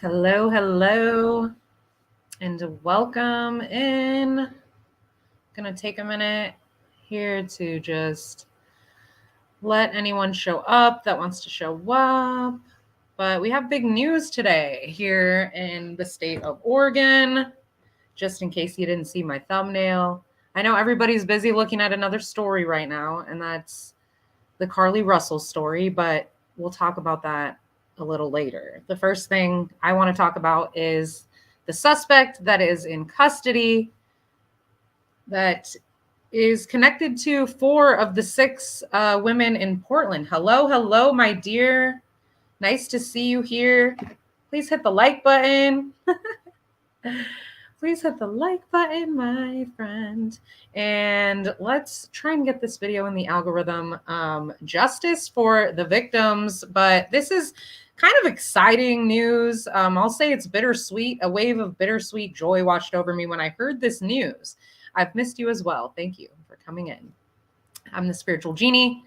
Hello, hello, and welcome in. Gonna take a minute here to just let anyone show up that wants to show up. But we have big news today here in the state of Oregon, just in case you didn't see my thumbnail. I know everybody's busy looking at another story right now, and that's the Carly Russell story, but we'll talk about that a little later. The first thing I want to talk about is the suspect that is in custody that is connected to 4 of the 6 women in Portland. Hello, my dear. Nice to see you here. Please hit the like button. Please hit the like button, my friend. And let's try and get this video in the algorithm. Justice for the victims, but this is kind of exciting news. I'll say it's bittersweet. A wave of bittersweet joy washed over me when I heard this news. I've missed you as well. Thank you for coming in. I'm the Spiritual Genie.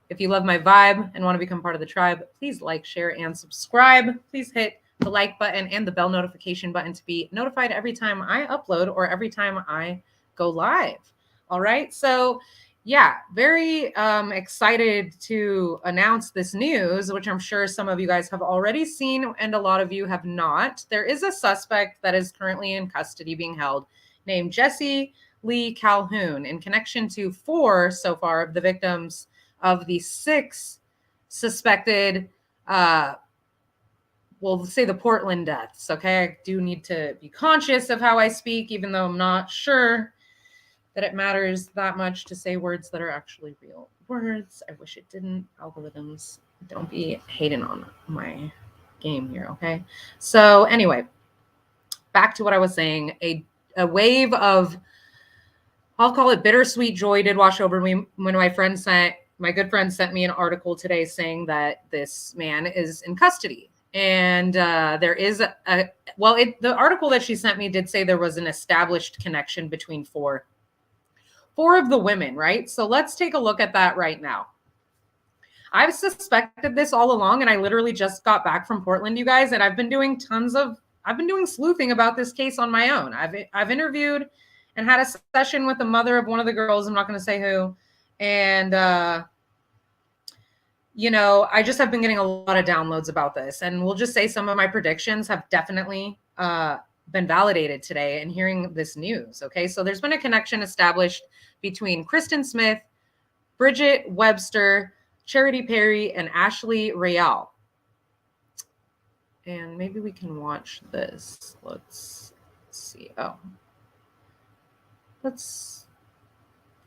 If you love my vibe and want to become part of the tribe, please like, share, and subscribe. Please hit the like button and the bell notification button to be notified every time I upload or every time I go live. All right. So yeah, very excited to announce this news, which I'm sure some of you guys have already seen and a lot of you have not. There is a suspect that is currently in custody being held named Jesse Lee Calhoun in connection to 4 so far of the victims of the 6 suspected we'll say the Portland deaths. Okay. I do need to be conscious of how I speak, even though I'm not sure that it matters that much to say words that are actually real words. I wish it didn't. Algorithms, don't be hating on my game here. Okay. So anyway, back to what I was saying. A wave of, I'll call it bittersweet joy, did wash over me when my good friend sent me an article today saying that this man is in custody. And there is the article that she sent me did say there was an established connection between four of the women, right? So let's take a look at that right now. I've suspected this all along, and I literally just got back from Portland, you guys, and I've been doing sleuthing about this case on my own. I've interviewed and had a session with the mother of one of the girls. I'm not going to say who. And, I just have been getting a lot of downloads about this. And we'll just say some of my predictions have definitely been validated today in hearing this news. Okay, so there's been a connection established between Kristin Smith, Bridget Webster, Charity Perry, and Ashley Real. And maybe we can watch this. Let's see. It's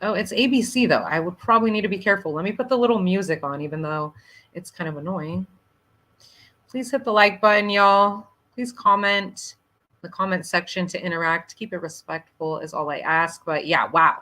ABC though. I would probably need to be careful. Let me put the little music on, even though it's kind of annoying. Please hit the like button, y'all. Please comment in the comment section to interact. Keep it respectful is all I ask. But yeah, wow.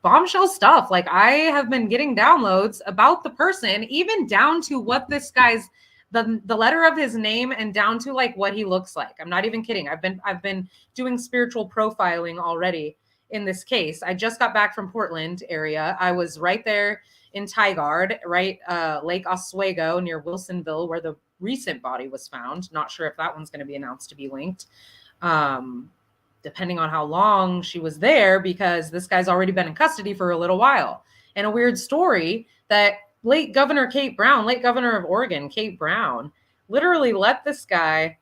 Bombshell stuff. Like, I have been getting downloads about the person, even down to what this guy's the letter of his name and down to like what he looks like. I'm not even kidding. I've been doing spiritual profiling already in this case. I just got back from Portland area. I was right there in Tigard, right? Lake Oswego near Wilsonville, where the recent body was found. Not sure if that one's going to be announced to be linked. Depending on how long she was there, because this guy's already been in custody for a little while. And a weird story that late Governor of Oregon, Kate Brown, literally let this guy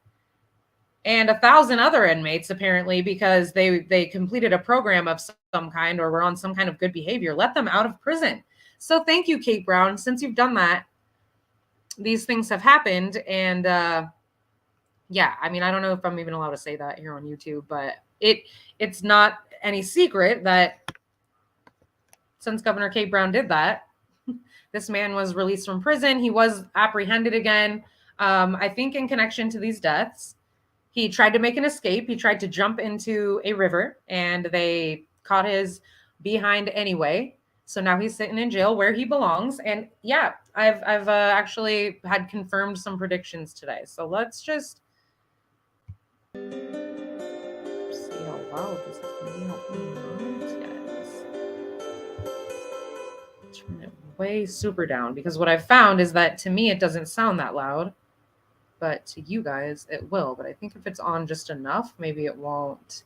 and 1,000 other inmates, apparently, because they completed a program of some kind or were on some kind of good behavior, let them out of prison. So thank you, Kate Brown. Since you've done that, these things have happened. And yeah, I mean, I don't know if I'm even allowed to say that here on YouTube, but it's not any secret that since Governor Kate Brown did that, this man was released from prison. He was apprehended again, I think in connection to these deaths. He tried to make an escape. He tried to jump into a river, and they caught his behind anyway. So now he's sitting in jail where he belongs. And yeah, I've actually had confirmed some predictions today. So let's just see how loud this is going to be. Turn it way super down, because what I've found is that to me, it doesn't sound that loud. but to you guys it will. But I think if it's on just enough, maybe it won't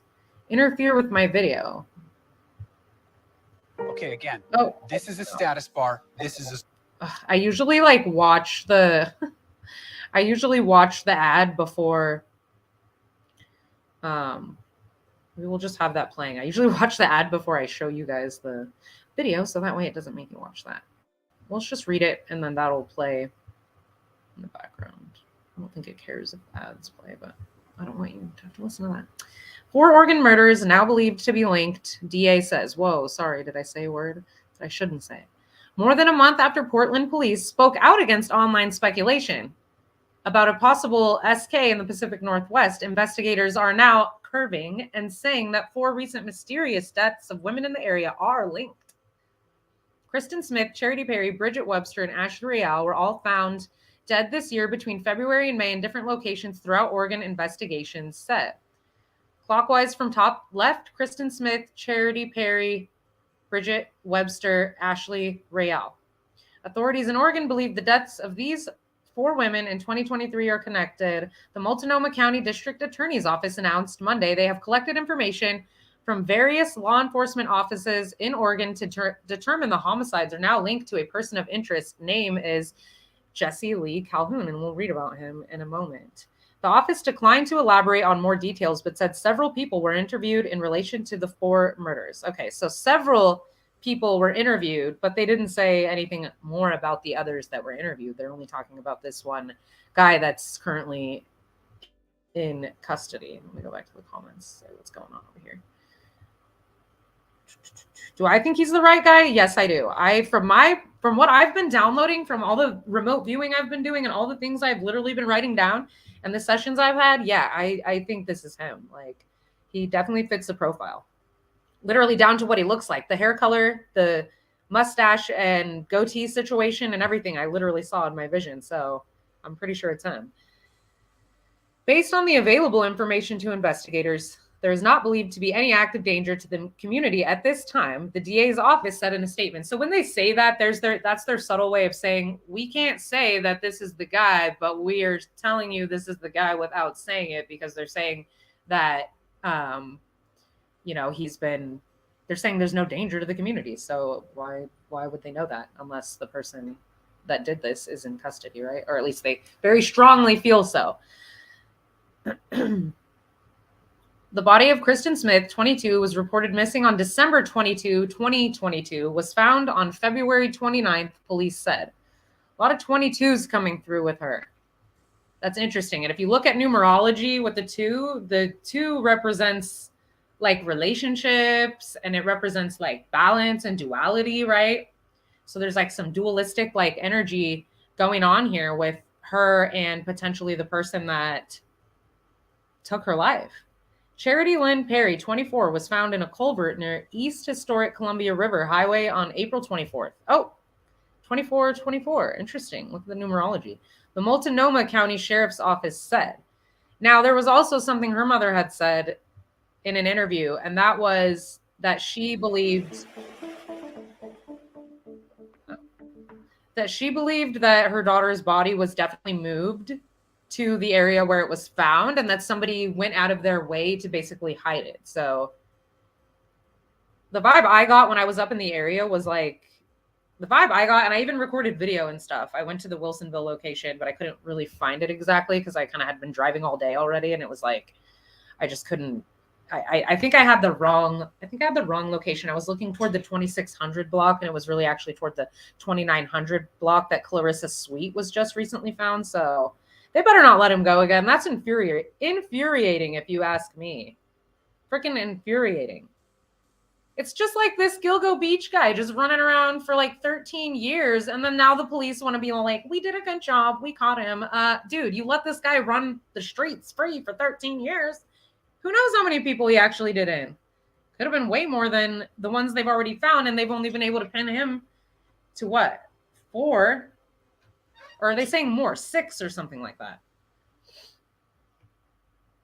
interfere with my video. Okay, again, oh, this is a status bar. This is a... I usually like watch the I usually watch the ad before we will just have that playing. I usually watch the ad before I show you guys the video, so that way it doesn't make you watch that. Let's just read it and then that'll play in the background. I don't think it cares if ads play, but I don't want you to have to listen to that. 4 Oregon murders now believed to be linked, DA says. Whoa, sorry, did I say a word that I shouldn't say? More than a month after Portland police spoke out against online speculation about a possible SK in the Pacific Northwest, investigators are now curving and saying that 4 recent mysterious deaths of women in the area are linked. Kristin Smith, Charity Perry, Bridget Webster, and Ashley Real were all found dead this year between February and May in different locations throughout Oregon, investigations said. Clockwise from top left, Kristin Smith, Charity Perry, Bridget Webster, Ashley Real. Authorities in Oregon believe the deaths of these 4 women in 2023 are connected. The Multnomah County District Attorney's Office announced Monday they have collected information from various law enforcement offices in Oregon to determine the homicides are now linked to a person of interest. Name is Jesse Lee Calhoun, and we'll read about him in a moment. The office declined to elaborate on more details, but said several people were interviewed in relation to the 4 murders. Okay, so several people were interviewed, but they didn't say anything more about the others that were interviewed. They're only talking about this one guy that's currently in custody. Let me go back to the comments, see what's going on over here. Do I think he's the right guy? Yes, I do. From what I've been downloading, from all the remote viewing I've been doing and all the things I've literally been writing down and the sessions I've had, yeah, I think this is him. Like, he definitely fits the profile. Literally down to what he looks like. The hair color, the mustache and goatee situation and everything I literally saw in my vision. So I'm pretty sure it's him. Based on the available information to investigators, there is not believed to be any active danger to the community at this time, the DA's office said in a statement. So when they say that, that's their subtle way of saying, we can't say that this is the guy, but we are telling you this is the guy without saying it, because they're saying that, they're saying there's no danger to the community. So why would they know that unless the person that did this is in custody, right? Or at least they very strongly feel so. The body of Kristin Smith, 22, was reported missing on December 22, 2022, was found on February 29th, police said. A lot of 22s coming through with her. That's interesting. And if you look at numerology with the 2 represents like relationships, and it represents like balance and duality, right? So there's like some dualistic like energy going on here with her and potentially the person that took her life. Charity Lynn Perry, 24, was found in a culvert near East Historic Columbia River Highway on April 24th. Oh, 24. Interesting. Look at the numerology. The Multnomah County Sheriff's Office said. Now, there was also something her mother had said in an interview, and that was that she believed that her daughter's body was definitely moved to the area where it was found, and that somebody went out of their way to basically hide it. So the vibe I got when I was up in the area was like, and I even recorded video and stuff. I went to the Wilsonville location, but I couldn't really find it exactly because I kind of had been driving all day already, and it was like, I just couldn't. I think I had the wrong location. I was looking toward the 2600 block, and it was really actually toward the 2900 block that Clarissa's suite was just recently found. So they better not let him go again. That's infuriating if you ask me. Freaking infuriating. It's just like this Gilgo Beach guy just running around for like 13 years. And then now the police want to be like, we did a good job. We caught him. Dude, you let this guy run the streets free for 13 years. Who knows how many people he actually did in? Could have been way more than the ones they've already found. And they've only been able to pin him to what? 4? Or are they saying more? 6 or something like that.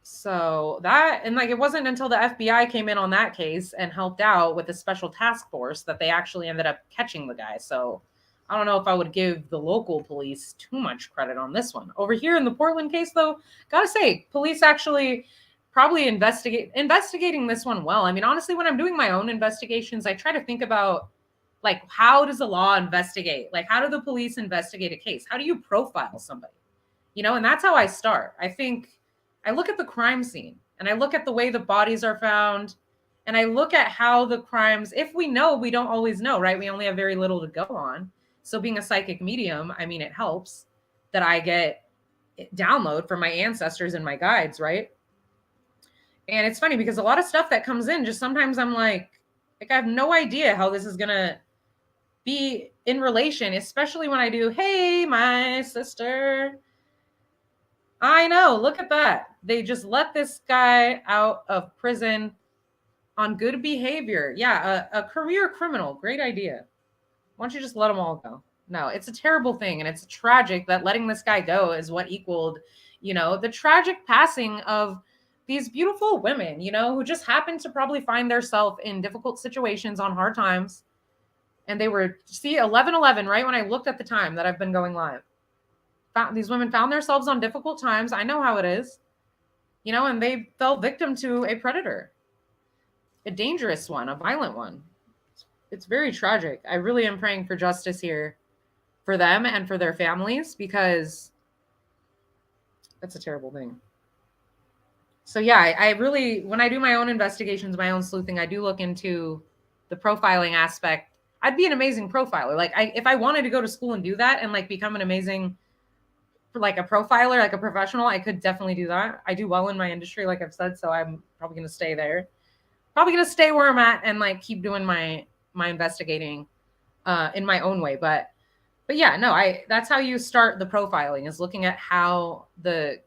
So that, and like, it wasn't until the FBI came in on that case and helped out with a special task force that they actually ended up catching the guy. So I don't know if I would give the local police too much credit on this one. Over here in the Portland case, though, gotta say, police actually probably investigating this one well. I mean, honestly, when I'm doing my own investigations, I try to think about, like, how does the law investigate? Like, how do the police investigate a case? How do you profile somebody? You know, and that's how I start. I think I look at the crime scene and I look at the way the bodies are found and I look at how the crimes, if we know, we don't always know, right? We only have very little to go on. So being a psychic medium, I mean, it helps that I get download from my ancestors and my guides, right? And it's funny because a lot of stuff that comes in, just sometimes I'm like I have no idea how this is going to be in relation, especially when I do, hey, my sister. I know, look at that. They just let this guy out of prison on good behavior. Yeah, a career criminal. Great idea. Why don't you just let them all go? No, it's a terrible thing. And it's tragic that letting this guy go is what equaled, you know, the tragic passing of these beautiful women, you know, who just happened to probably find themselves in difficult situations on hard times. And they were, see, 11/11, right when I looked at the time that I've been going live. These women found themselves on difficult times. I know how it is, you know, and they fell victim to a predator, a dangerous one, a violent one. It's very tragic. I really am praying for justice here for them and for their families, because that's a terrible thing. So yeah, I really, when I do my own investigations, my own sleuthing, I do look into the profiling aspect. I'd be an amazing profiler. Like, if I wanted to go to school and do that and like become an amazing, like a profiler, like a professional, I could definitely do that. I do well in my industry, like I've said, so I'm probably going to stay there. Probably going to stay where I'm at and like keep doing my investigating in my own way. But yeah, no, that's how you start the profiling, is looking at how the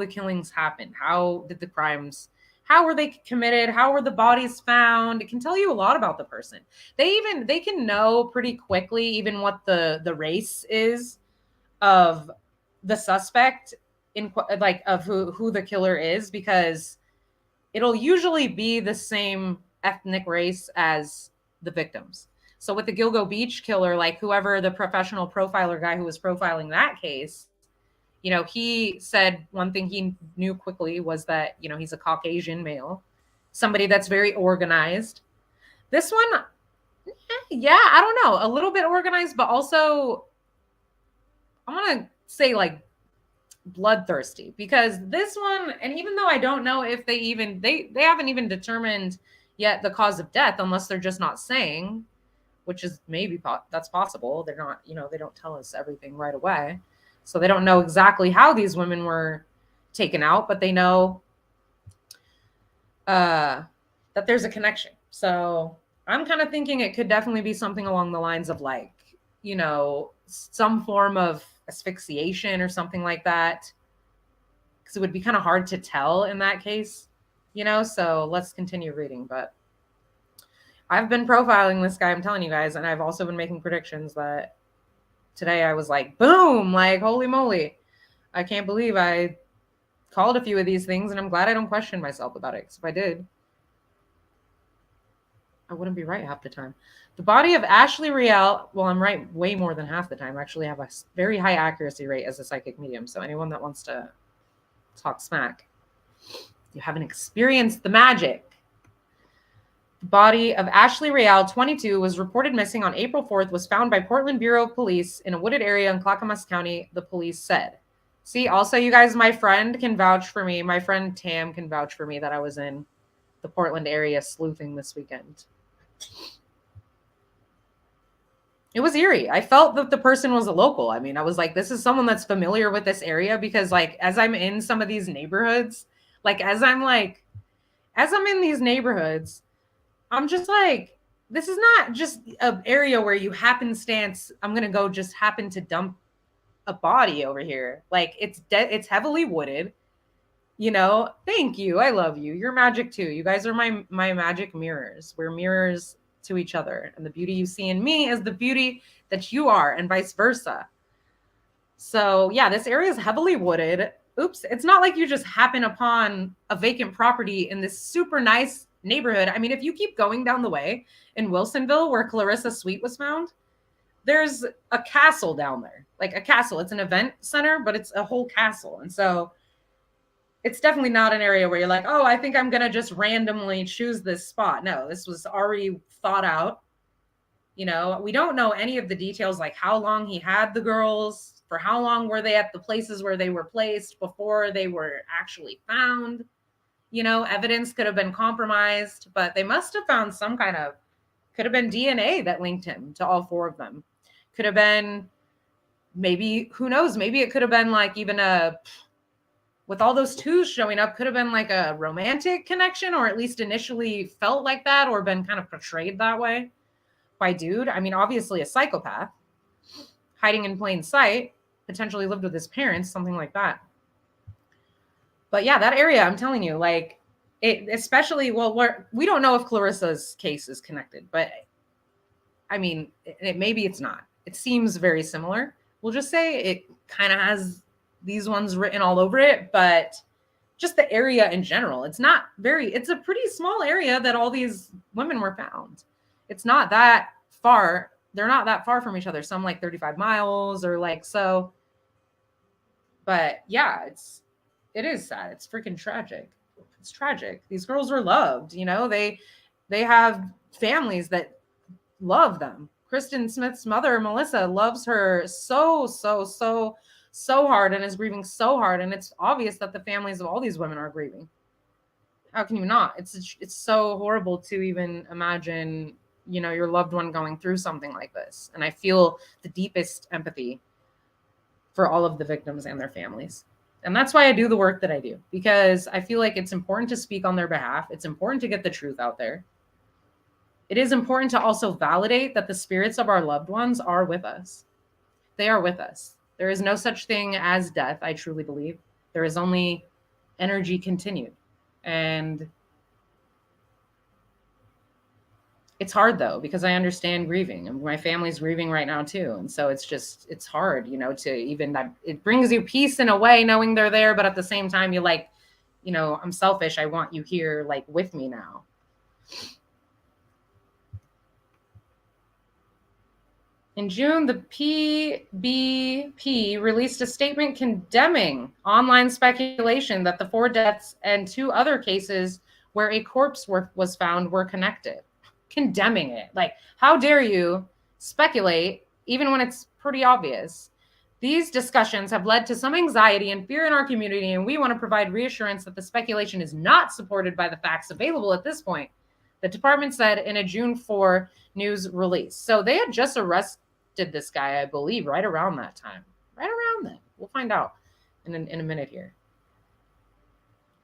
killings happened. How did the crimes, how were they committed? How were the bodies found? It can tell you a lot about the person. They can know pretty quickly even what the race is of the suspect, in like of who the killer is, because it'll usually be the same ethnic race as the victims. So with the Gilgo Beach killer, like whoever the professional profiler guy who was profiling that case, you know, he said one thing he knew quickly was that, you know, he's a Caucasian male, somebody that's very organized. This one, yeah, I don't know, a little bit organized, but also I want to say like bloodthirsty, because this one, and even though I don't know if they haven't even determined yet the cause of death, unless they're just not saying, which is maybe that's possible. They're not, you know, they don't tell us everything right away. So they don't know exactly how these women were taken out, but they know that there's a connection. So I'm kind of thinking it could definitely be something along the lines of like, you know, some form of asphyxiation or something like that, because it would be kind of hard to tell in that case, you know. So let's continue reading. But I've been profiling this guy, I'm telling you guys, and I've also been making predictions that today I was like, boom, like, holy moly, I can't believe I called a few of these things, and I'm glad I don't question myself about it, because if I did, I wouldn't be right half the time. The body of Ashley Real, well, I'm right way more than half the time. I actually have a very high accuracy rate as a psychic medium. So anyone that wants to talk smack, you haven't experienced the magic. The body of Ashley Real, 22, was reported missing on April 4th, was found by Portland Bureau of Police in a wooded area in Clackamas County, the police said. See, also, you guys, my friend can vouch for me. My friend Tam can vouch for me that I was in the Portland area sleuthing this weekend. It was eerie. I felt that the person was a local. I mean, I was like, this is someone that's familiar with this area, because like, as I'm in some of these neighborhoods, like as I'm in these neighborhoods, I'm just like, this is not just an area where you happenstance, I'm going to go just happen to dump a body over here. Like it's heavily wooded, you know. Thank you. I love you. You're magic too. You guys are my magic mirrors. We're mirrors to each other. And the beauty you see in me is the beauty that you are, and vice versa. So yeah, this area is heavily wooded. Oops. It's not like you just happen upon a vacant property in this super nice neighborhood. I mean, if you keep going down the way in Wilsonville where Clarissa Sweet was found, there's a castle down there, like a castle. It's an event center, but it's a whole castle. And so it's definitely not an area where you're like, oh, I think I'm going to just randomly choose this spot. No, this was already thought out. You know, we don't know any of the details, like how long he had the girls, for how long were they at the places where they were placed before they were actually found. You know, evidence could have been compromised, but they must have found some kind of, could have been DNA that linked him to all four of them. Could have been, maybe, who knows, maybe it could have been like even with all those twos showing up, could have been like a romantic connection, or at least initially felt like that, or been kind of portrayed that way by dude. I mean, obviously a psychopath, hiding in plain sight, potentially lived with his parents, something like that. But yeah, that area, I'm telling you, like, it especially, well, we don't know if Clarissa's case is connected, but I mean, maybe it's not. It seems very similar. We'll just say it kind of has these ones written all over it, but just the area in general, it's a pretty small area that all these women were found. It's not that far. They're not that far from each other. Some like 35 miles or like so. But yeah, it is sad. It's freaking tragic. It's tragic. These girls were loved, you know, they have families that love them. Kristin Smith's mother, Melissa, loves her so hard and is grieving so hard. And it's obvious that the families of all these women are grieving. How can you not? It's so horrible to even imagine, you know, your loved one going through something like this. And I feel the deepest empathy for all of the victims and their families. And that's why I do the work that I do, because I feel like it's important to speak on their behalf. It's important to get the truth out there. It is important to also validate that the spirits of our loved ones are with us. They are with us. There is no such thing as death, I truly believe. There is only energy continued. And it's hard though, because I understand grieving, and my family's grieving right now too. And so it's hard, you know, to even, it brings you peace in a way knowing they're there, but at the same time, you're like, you know, I'm selfish. I want you here, like, with me now. In June, the PBP released a statement condemning online speculation that the 4 deaths and 2 other cases where a corpse was found were connected. Condemning it. Like, how dare you speculate even when it's pretty obvious? These discussions have led to some anxiety and fear in our community, and we want to provide reassurance that the speculation is not supported by the facts available at this point, the department said in a June 4 news release. So they had just arrested this guy, I believe, right around that time. Right around then. We'll find out in a minute here.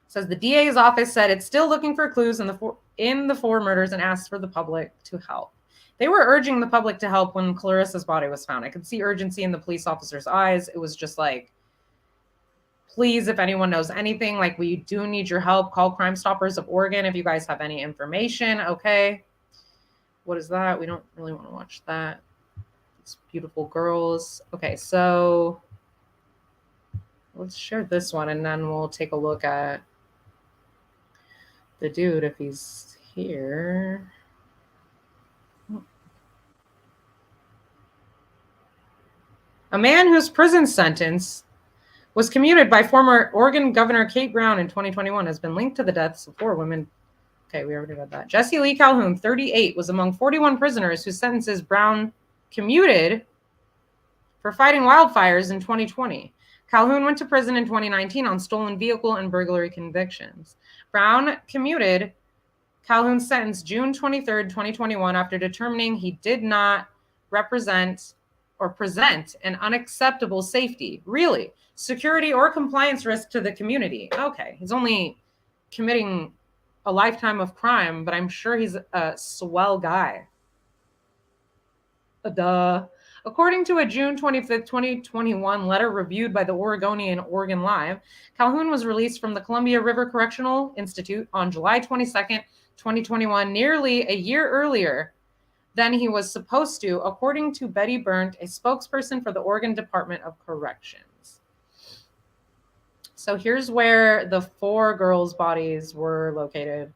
It says the DA's office said it's still looking for clues in the 4 murders and asked for the public to help. They were urging the public to help when Clarissa's body was found. I could see urgency in the police officer's eyes. It was just like, please, if anyone knows anything, like, we do need your help. Call Crime Stoppers of Oregon if you guys have any information. Okay. What is that? We don't really want to watch that. It's beautiful girls. Okay, so let's share this one and then we'll take a look at the dude if he's here. A man whose prison sentence was commuted by former Oregon Governor Kate Brown in 2021 has been linked to the deaths of 4 women. Okay, we already read that. Jesse Lee Calhoun, 38, was among 41 prisoners whose sentences Brown commuted for fighting wildfires in 2020. Calhoun went to prison in 2019 on stolen vehicle and burglary convictions. Brown commuted Calhoun's sentence June 23rd, 2021, after determining he did not present an unacceptable safety, security or compliance risk to the community. Okay, he's only committing a lifetime of crime, but I'm sure he's a swell guy. Duh. According to a June 25th, 2021 letter reviewed by the Oregonian Oregon Live, Calhoun was released from the Columbia River Correctional Institute on July 22nd, 2021, nearly a year earlier than he was supposed to, according to Betty Burnt, a spokesperson for the Oregon Department of Corrections. So here's where the 4 girls' bodies were located.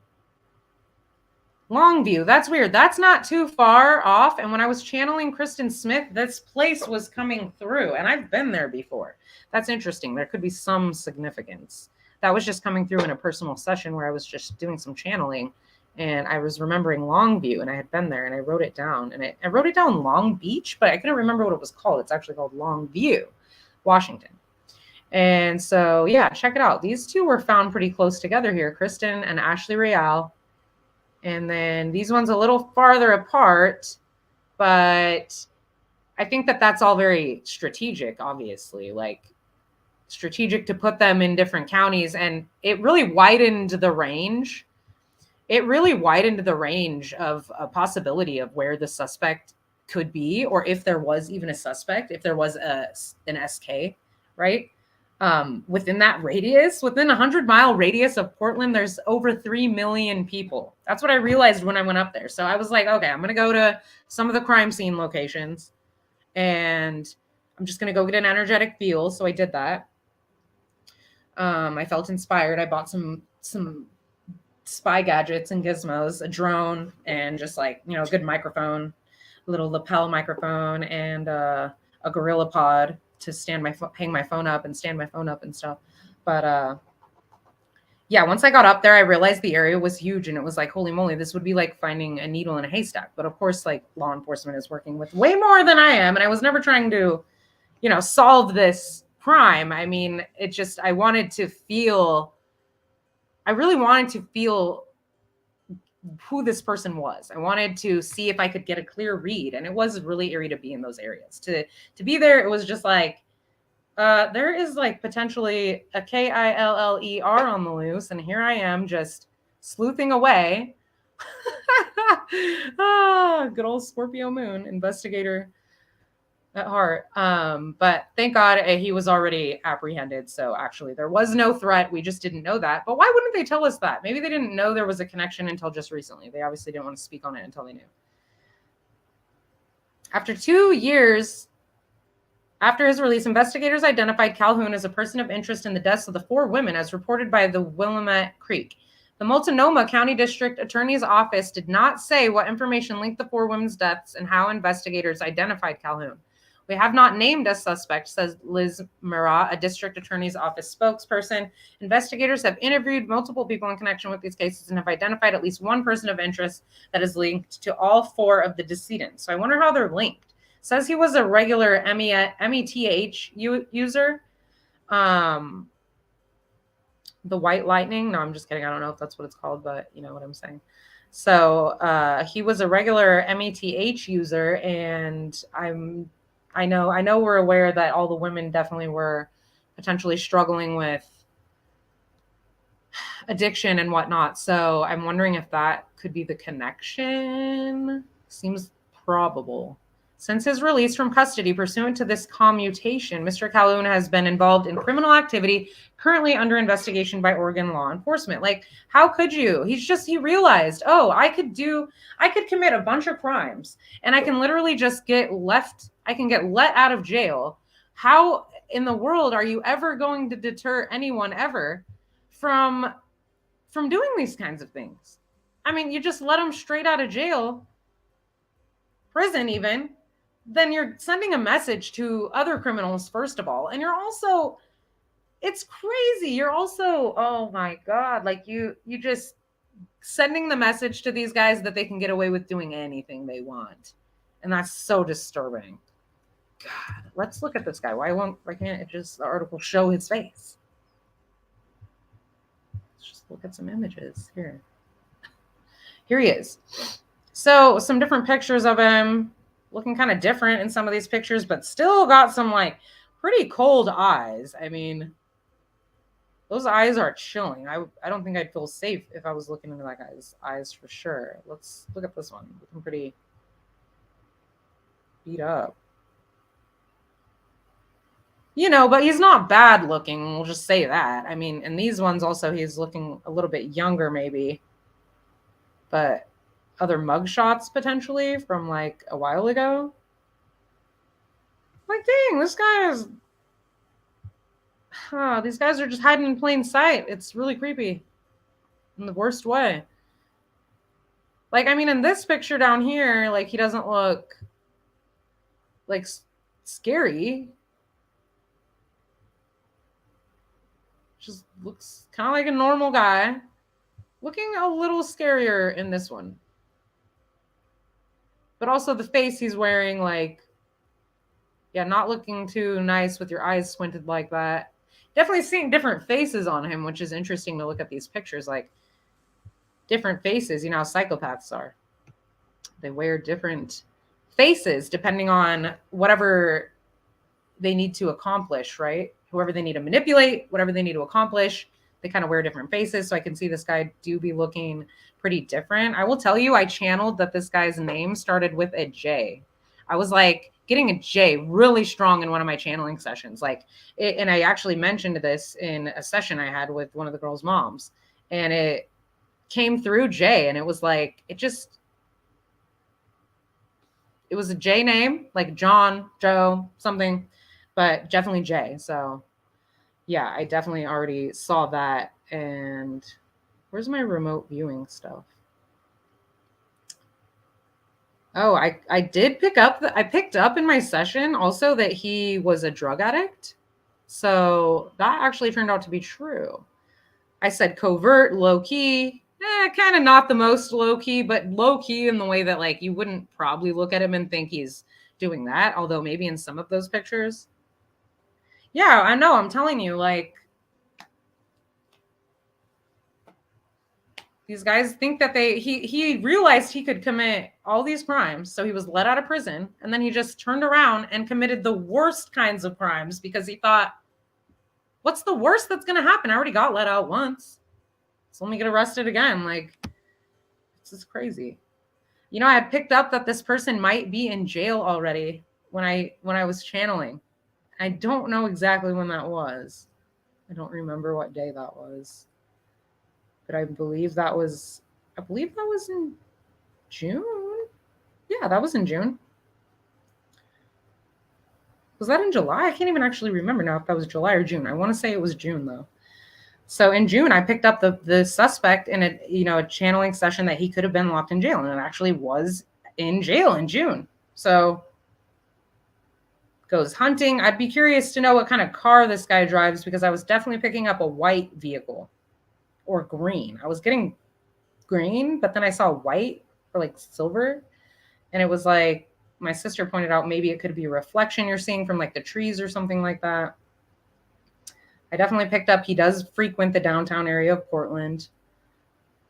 Longview. That's weird. That's not too far off. And when I was channeling Kristin Smith, this place was coming through, and I've been there before. That's interesting. There could be some significance. That was just coming through in a personal session where I was just doing some channeling, and I was remembering Longview, and I had been there, and I wrote it down. And I wrote it down Long Beach, but I couldn't remember what it was called. It's actually called Longview, Washington. And so, yeah, check it out. These two were found pretty close together here, Kristin and Ashley Real. And then these ones a little farther apart, but I think that that's all very strategic, obviously, like strategic to put them in different counties. And it really widened the range. It really widened the range of a possibility of where the suspect could be, or if there was even a suspect, if there was an SK, right? Within that radius, within a 100-mile radius of Portland, there's over 3 million people. That's what I realized when I went up there. So I was like, okay, I'm going to go to some of the crime scene locations and I'm just going to go get an energetic feel. So I did that. I felt inspired. I bought some spy gadgets and gizmos, a drone, and just like, you know, a good microphone, a little lapel microphone, and a Gorilla Pod to hang my phone up and stand my phone up and stuff. But yeah, once I got up there, I realized the area was huge, and it was like, holy moly, this would be like finding a needle in a haystack. But of course, like, law enforcement is working with way more than I am, and I was never trying to, you know, solve this crime. I mean, it just, I really wanted to feel who this person was. I wanted to see if I could get a clear read, and it was really eerie to be in those areas. To be there, it was just like, there is like potentially a KILLER on the loose, and here I am just sleuthing away. Good old Scorpio moon, investigator at heart. But thank God he was already apprehended. So actually there was no threat. We just didn't know that. But why wouldn't they tell us that? Maybe they didn't know there was a connection until just recently. They obviously didn't want to speak on it until they knew. After 2 years after his release, investigators identified Calhoun as a person of interest in the deaths of the 4 women, as reported by the Willamette Creek. The Multnomah County District Attorney's Office did not say what information linked the 4 women's deaths and how investigators identified Calhoun. We have not named a suspect, says Liz Murat, a district attorney's office spokesperson. Investigators have interviewed multiple people in connection with these cases and have identified at least one person of interest that is linked to all 4 of the decedents. So I wonder how they're linked. Says he was a regular METH user. The White Lightning. No, I'm just kidding. I don't know if that's what it's called, but you know what I'm saying. So he was a regular METH user, and I know we're aware that all the women definitely were potentially struggling with addiction and whatnot. So I'm wondering if that could be the connection. Seems probable. Since his release from custody pursuant to this commutation, Mr. Calhoun has been involved in criminal activity currently under investigation by Oregon law enforcement. Like, how could you? He realized, oh, I could commit a bunch of crimes and I can literally just get let out of jail. How in the world are you ever going to deter anyone ever from doing these kinds of things? I mean, you just let them straight out of jail, prison even, then you're sending a message to other criminals, first of all. And you're also, it's crazy. You're also, oh my God, like you just sending the message to these guys that they can get away with doing anything they want. And that's so disturbing. God, let's look at this guy. Why can't it just, the article show his face? Let's just look at some images here. Here he is. So some different pictures of him, looking kind of different in some of these pictures, but still got some like pretty cold eyes. I mean, those eyes are chilling. I don't think I'd feel safe if I was looking into that guy's eyes for sure. Let's look at this one. Looking pretty beat up. You know, but he's not bad looking. We'll just say that. I mean, and these ones also, he's looking a little bit younger maybe. But other mugshots potentially from like a while ago. Like, dang, this guy is. These guys are just hiding in plain sight. It's really creepy in the worst way. Like, I mean, in this picture down here, like, he doesn't look like scary. Just looks kind of like a normal guy. Looking a little scarier in this one. But also the face he's wearing, like, yeah, not looking too nice with your eyes squinted like that. Definitely seeing different faces on him, which is interesting to look at these pictures. Like, different faces, you know how psychopaths are. They wear different faces depending on whatever they need to accomplish, right? Whoever they need to manipulate, whatever they need to accomplish, they kind of wear different faces. So I can see this guy do be looking pretty different. I will tell you, I channeled that this guy's name started with a J. I was like getting a J really strong in one of my channeling sessions. Like, and I actually mentioned this in a session I had with one of the girls' moms, and it came through J, and it was like, it was a J name, like John, Joe, something, but definitely J. So yeah, I definitely already saw that. And where's my remote viewing stuff? Oh, I did pick up, I picked up in my session also that he was a drug addict. So that actually turned out to be true. I said covert, low key, kind of not the most low key, but low key in the way that, like, you wouldn't probably look at him and think he's doing that. Although maybe in some of those pictures. Yeah, I know. I'm telling you, like, these guys think that he realized he could commit all these crimes. So he was let out of prison, and then he just turned around and committed the worst kinds of crimes because he thought, what's the worst that's going to happen? I already got let out once. So let me get arrested again. Like, this is crazy. You know, I had picked up that this person might be in jail already when I was channeling. I don't know exactly when that was. I don't remember what day that was. But I believe that was in June. Yeah, that was in June. Was that in July? I can't even actually remember now if that was July or June. I want to say it was June though. So in June, I picked up the suspect in a channeling session that he could have been locked in jail, and it actually was in jail in June. So goes hunting. I'd be curious to know what kind of car this guy drives, because I was definitely picking up a white vehicle or green. I was getting green, but then I saw white or like silver, and it was like, my sister pointed out, maybe it could be a reflection you're seeing from like the trees or something like that. I definitely picked up he does frequent the downtown area of Portland.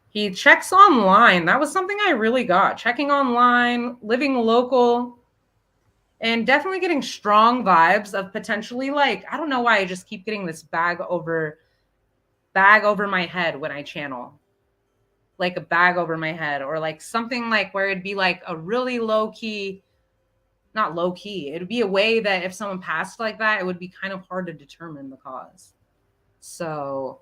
He checks online. That was something I really got. Checking online, living local, and definitely getting strong vibes of potentially, like, I don't know why I just keep getting this bag over my head when I channel. Like a bag over my head, or like something like where it'd be like a really low key, not low key. It'd be a way that if someone passed like that, it would be kind of hard to determine the cause. So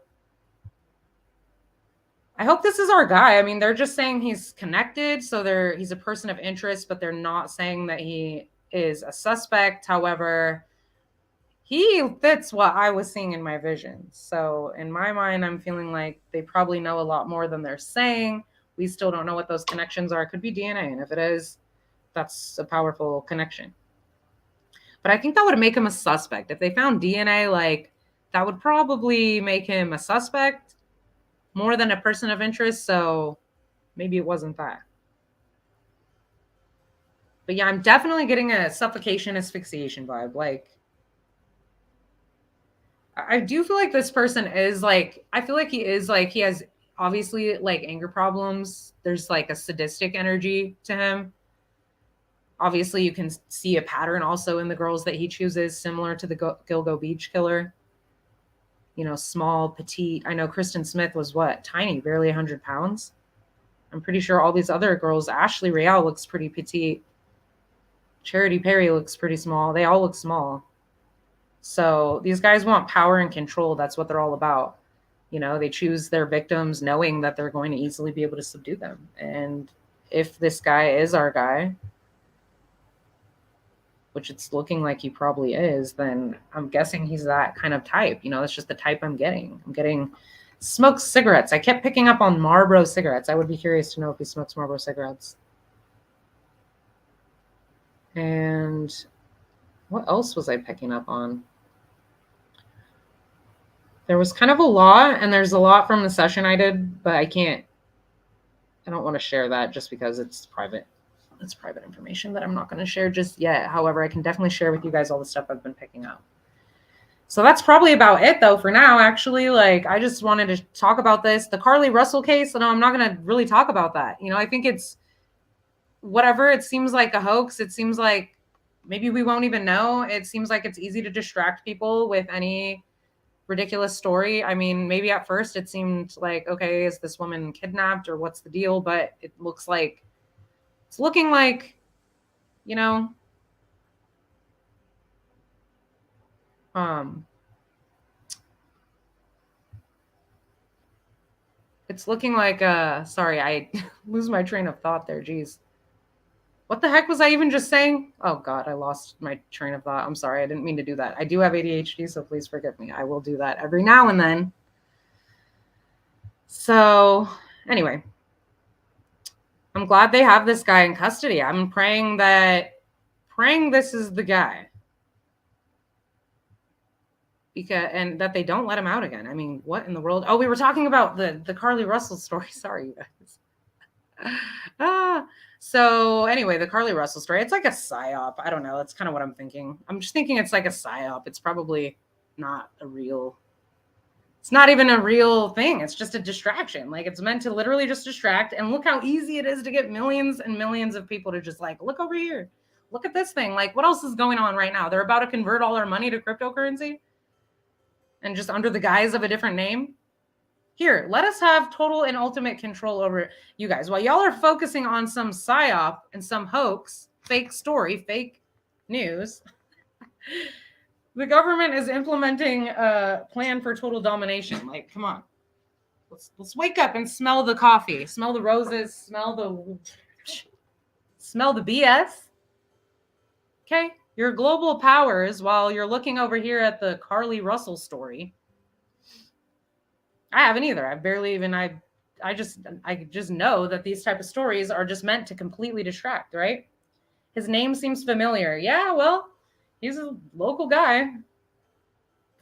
I hope this is our guy. I mean, they're just saying he's connected. So he's a person of interest, but they're not saying that he is a suspect. However, he fits what I was seeing in my vision. So in my mind, I'm feeling like they probably know a lot more than they're saying. We still don't know what those connections are. It could be DNA. And if it is, that's a powerful connection. But I think that would make him a suspect. If they found DNA, like, that would probably make him a suspect more than a person of interest. So maybe it wasn't that. But yeah, I'm definitely getting a suffocation asphyxiation vibe. Like, I do feel like this person is like, I feel like he is like, he has obviously like anger problems. There's like a sadistic energy to him. Obviously, you can see a pattern also in the girls that he chooses, similar to the Gilgo Beach killer. You know, small, petite. I know Kristin Smith was what? Tiny, barely 100 pounds. I'm pretty sure all these other girls, Ashley Real looks pretty petite. Charity Perry looks pretty small. They all look small. So these guys want power and control. That's what they're all about. You know, they choose their victims knowing that they're going to easily be able to subdue them. And if this guy is our guy, which it's looking like he probably is, then I'm guessing he's that kind of type. You know, that's just the type I'm getting. I'm getting Smokes cigarettes. I kept picking up on Marlboro cigarettes. I would be curious to know if he smokes Marlboro cigarettes. And what else was I picking up on? There was kind of a lot, and there's a lot from the session I did, but I don't want to share that just because it's private. It's private information that I'm not going to share just yet. However, I can definitely share with you guys all the stuff I've been picking up. So that's probably about it, though, for now, actually. Like, I just wanted to talk about this. The Carly Russell case, no, I'm not going to really talk about that. You know, I think it's whatever. It seems like a hoax. It seems like maybe we won't even know. It seems like it's easy to distract people with any ridiculous story. I mean, maybe at first it seemed like, okay, is this woman kidnapped or what's the deal? But it looks like it's looking like, you know, it's looking like, sorry, I lose my train of thought there. Geez. What the heck was I even just saying? Oh God, I lost my train of thought. I'm sorry. I didn't mean to do that. I do have ADHD, so please forgive me. I will do that every now and then. So anyway, I'm glad they have this guy in custody. I'm praying this is the guy. And that they don't let him out again. I mean, what in the world? Oh, we were talking about the Carly Russell story. Sorry, you guys. So anyway, the Carly Russell story, it's like a psyop. I don't know. That's kind of what I'm thinking. I'm just thinking it's like a psyop. It's probably not it's not even a real thing. It's just a distraction. Like, it's meant to literally just distract. And look how easy it is to get millions and millions of people to just like, look over here. Look at this thing. Like, what else is going on right now? They're about to convert all our money to cryptocurrency. And just under the guise of a different name. Here, let us have total and ultimate control over you guys. While y'all are focusing on some psyop and some hoax, fake story, fake news, the government is implementing a plan for total domination. Like, come on. Let's wake up and smell the coffee, smell the roses, smell the BS. Okay? Your global powers, while you're looking over here at the Carly Russell story. I haven't either. I've barely even, I just know that these type of stories are just meant to completely distract, right? His name seems familiar. Yeah, well, he's a local guy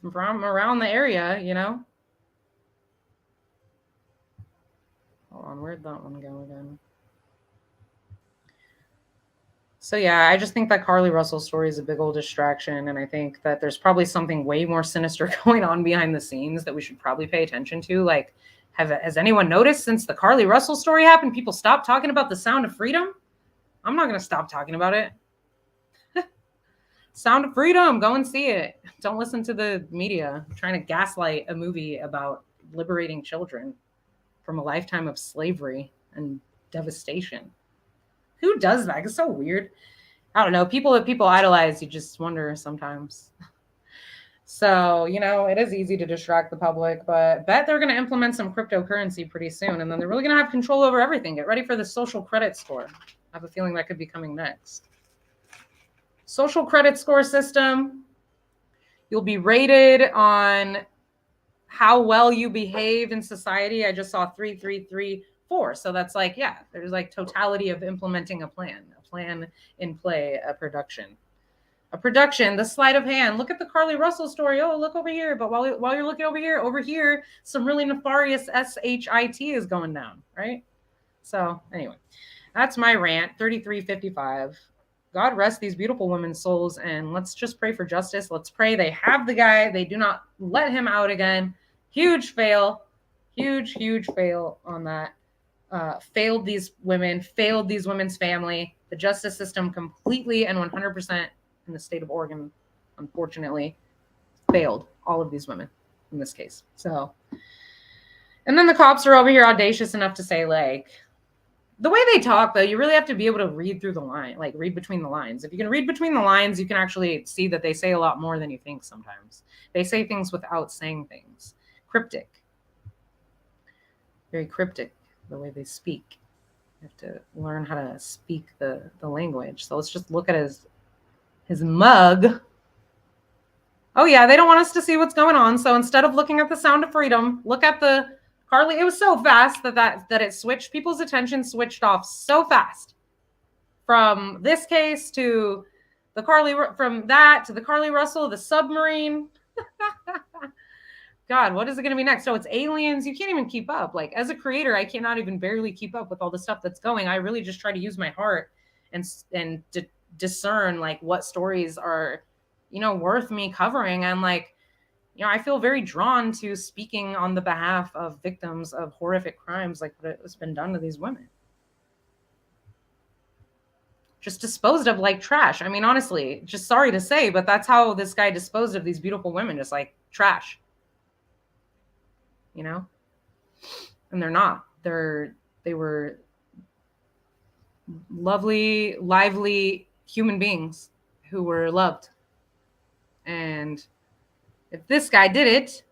from around the area, you know. Hold on, where'd that one go again? So yeah, I just think that Carly Russell story is a big old distraction. And I think that there's probably something way more sinister going on behind the scenes that we should probably pay attention to. Like, has anyone noticed since the Carly Russell story happened, people stopped talking about the Sound of Freedom? I'm not going to stop talking about it. Sound of Freedom, go and see it. Don't listen to the media trying to gaslight a movie about liberating children from a lifetime of slavery and devastation. Who does that? It's so weird. I don't know. People that people idolize, you just wonder sometimes. So, you know, it is easy to distract the public, but bet they're going to implement some cryptocurrency pretty soon. And then they're really going to have control over everything. Get ready for the social credit score. I have a feeling that could be coming next. Social credit score system. You'll be rated on how well you behave in society. I just saw 3-3-3-4. So that's like, yeah, there's like totality of implementing a plan in play, a production, the sleight of hand. Look at the Carly Russell story. Oh, look over here. But while you're looking over here, some really nefarious SHIT is going down, right? So anyway, that's my rant. 3355. God rest these beautiful women's souls, and let's just pray for justice. Let's pray they have the guy. They do not let him out again. Huge fail. Huge fail on that. Failed these women, failed these women's family. The justice system completely and 100% in the state of Oregon, unfortunately, failed all of these women in this case. So, and then the cops are over here audacious enough to say, like, the way they talk, though, you really have to be able to read through the line, like read between the lines. If you can read between the lines, you can actually see that they say a lot more than you think sometimes. They say things without saying things. Cryptic. Very cryptic, the way they speak. You have to learn how to speak the language. So let's just look at his mug. Oh, yeah, they don't want us to see what's going on. So instead of looking at the Sound of Freedom, look at the Carly, it was so fast that it switched. People's attention switched off so fast from this case to the from that to the Carly Russell, the submarine. God, what is it going to be next? So it's aliens. You can't even keep up. Like, as a creator, I cannot even barely keep up with all the stuff that's going. I really just try to use my heart and discern like what stories are, worth me covering. And like, I feel very drawn to speaking on the behalf of victims of horrific crimes like what has been done to these women. Just disposed of like trash. I mean, honestly, just sorry to say, but that's how this guy disposed of these beautiful women, just like trash. And they're not. They were lovely, lively human beings who were loved. And if this guy did it,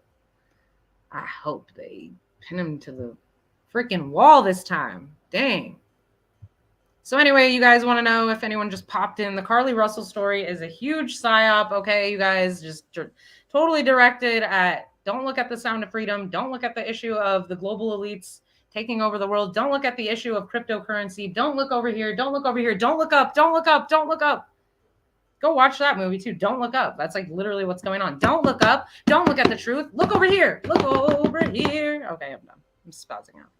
I hope they pin him to the freaking wall this time. Dang. So anyway, you guys want to know if anyone just popped in, the Carly Russell story is a huge psyop. Okay, you guys, just totally directed at, don't look at the Sound of Freedom. Don't look at the issue of the global elites taking over the world. Don't look at the issue of cryptocurrency. Don't look over here. Don't look over here. Don't look up. Don't look up. Don't look up. Go watch that movie too. Don't look up. That's like literally what's going on. Don't look up. Don't look at the truth. Look over here. Look over here. Okay, I'm done. I'm spazzing out.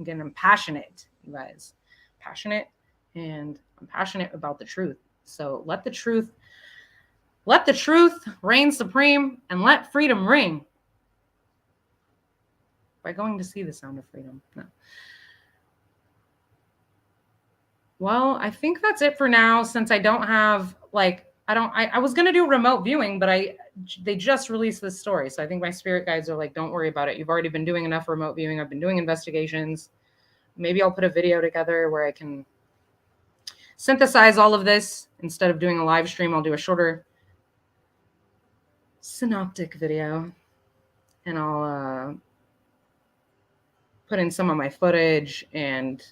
I'm passionate, you guys. Passionate. And I'm passionate about the truth. So let the truth reign supreme, and let freedom ring. By going to see the Sound of Freedom. No. Well, I think that's it for now, since I don't have I was going to do remote viewing, but they just released this story. So I think my spirit guides are like, don't worry about it. You've already been doing enough remote viewing. I've been doing investigations. Maybe I'll put a video together where I can synthesize all of this. Instead of doing a live stream, I'll do a shorter synoptic video, and I'll put in some of my footage and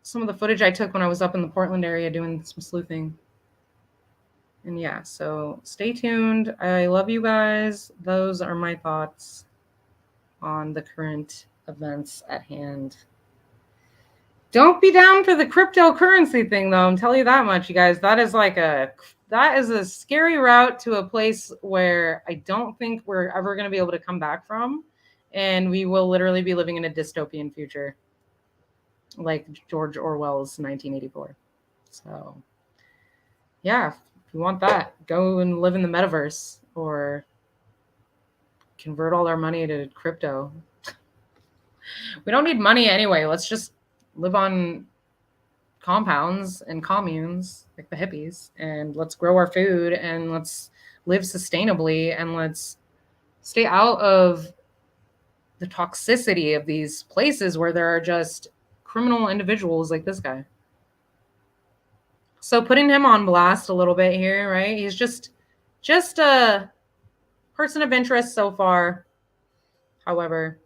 some of the footage I took when I was up in the Portland area doing some sleuthing. And yeah, so stay tuned. I love you guys. Those are my thoughts on the current events at hand. Don't be down for the cryptocurrency thing, though. I'm telling you that much, you guys. That is a scary route to a place where I don't think we're ever going to be able to come back from. And we will literally be living in a dystopian future, like George Orwell's 1984. So, yeah, if you want that, go and live in the metaverse or convert all our money to crypto. We don't need money anyway. Let's just live on compounds and communes like the hippies, and let's grow our food, and let's live sustainably, and let's stay out of the toxicity of these places where there are just criminal individuals like this guy. So putting him on blast a little bit here, right? He's just a person of interest so far. However,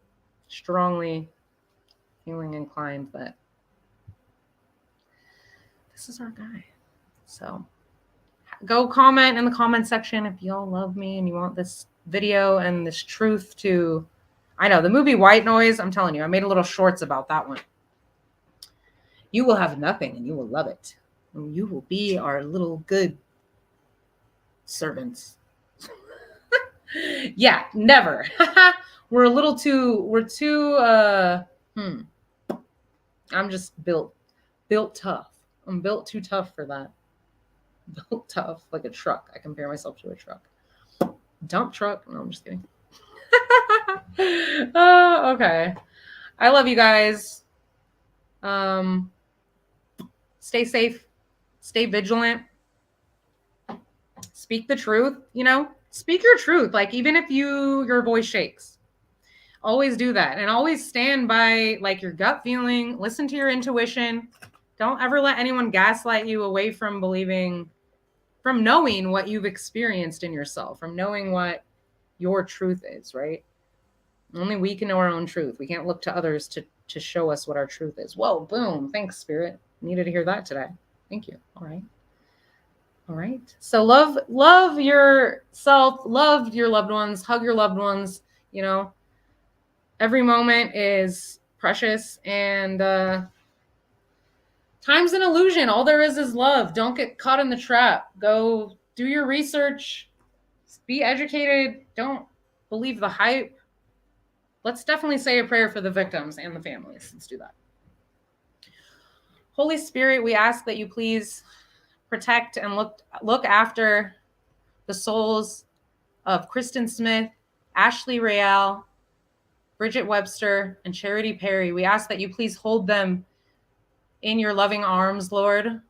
strongly feeling inclined that this is our guy. So go comment in the comment section if y'all love me and you want this video and this truth to... I know, the movie White Noise, I'm telling you, I made a little shorts about that one. You will have nothing and you will love it. And you will be our little good servants. Yeah, never. We're too I'm just built tough. I'm built too tough for that. Built tough like a truck. I compare myself to a truck. Dump truck. No, I'm just kidding. Oh, okay. I love you guys. Stay safe. Stay vigilant. Speak the truth, Speak your truth. Like, even if your voice shakes. Always do that. And always stand by, like, your gut feeling. Listen to your intuition. Don't ever let anyone gaslight you away from knowing what you've experienced in yourself, from knowing what your truth is, right? Only we can know our own truth. We can't look to others to show us what our truth is. Whoa, boom. Thanks, Spirit. Needed to hear that today. Thank you. All right. So love yourself, love your loved ones, hug your loved ones, Every moment is precious, and time's an illusion. All there is love. Don't get caught in the trap. Go do your research. Be educated. Don't believe the hype. Let's definitely say a prayer for the victims and the families. Let's do that. Holy Spirit, we ask that you please protect and look after the souls of Kristin Smith, Ashley Real, Bridget Webster, and Charity Perry. We ask that you please hold them in your loving arms, Lord,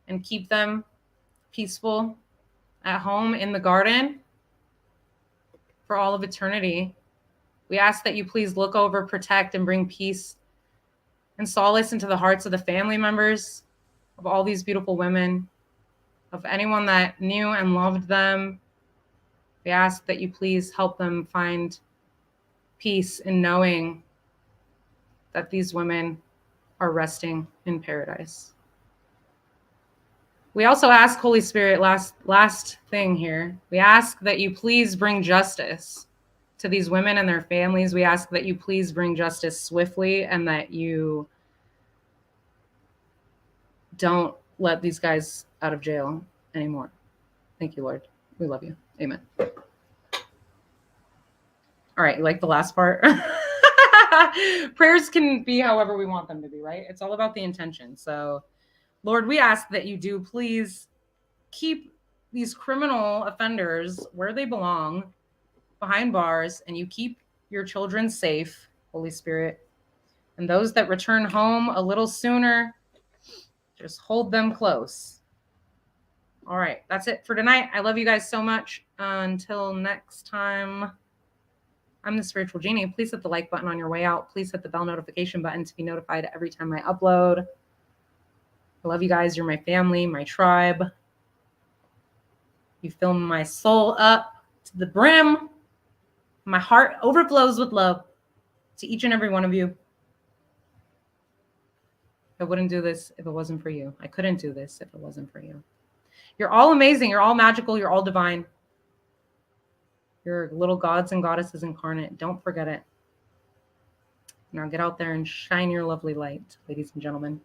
and keep them peaceful at home in the garden for all of eternity. We ask that you please look over, protect, and bring peace and solace into the hearts of the family members of all these beautiful women, of anyone that knew and loved them. We ask that you please help them find peace in knowing that these women are resting in paradise. We also ask, Holy Spirit, last thing here, we ask that you please bring justice to these women and their families. We ask that you please bring justice swiftly, and that you don't let these guys out of jail anymore. Thank you, Lord. We love you. Amen. All right, you like the last part? Prayers can be however we want them to be, right? It's all about the intention. So, Lord, we ask that you do please keep these criminal offenders where they belong, behind bars, and you keep your children safe, Holy Spirit. And those that return home a little sooner, just hold them close. All right, that's it for tonight. I love you guys so much. Until next time, I'm the Spiritual Genie. Please hit the like button on your way out. Please hit the bell notification button to be notified every time I upload. I love you guys. You're my family, my tribe. You fill my soul up to the brim. My heart overflows with love to each and every one of you. I wouldn't do this if it wasn't for you. I couldn't do this if it wasn't for you. You're all amazing. You're all magical. You're all divine. You're little gods and goddesses incarnate. Don't forget it. Now get out there and shine your lovely light, ladies and gentlemen.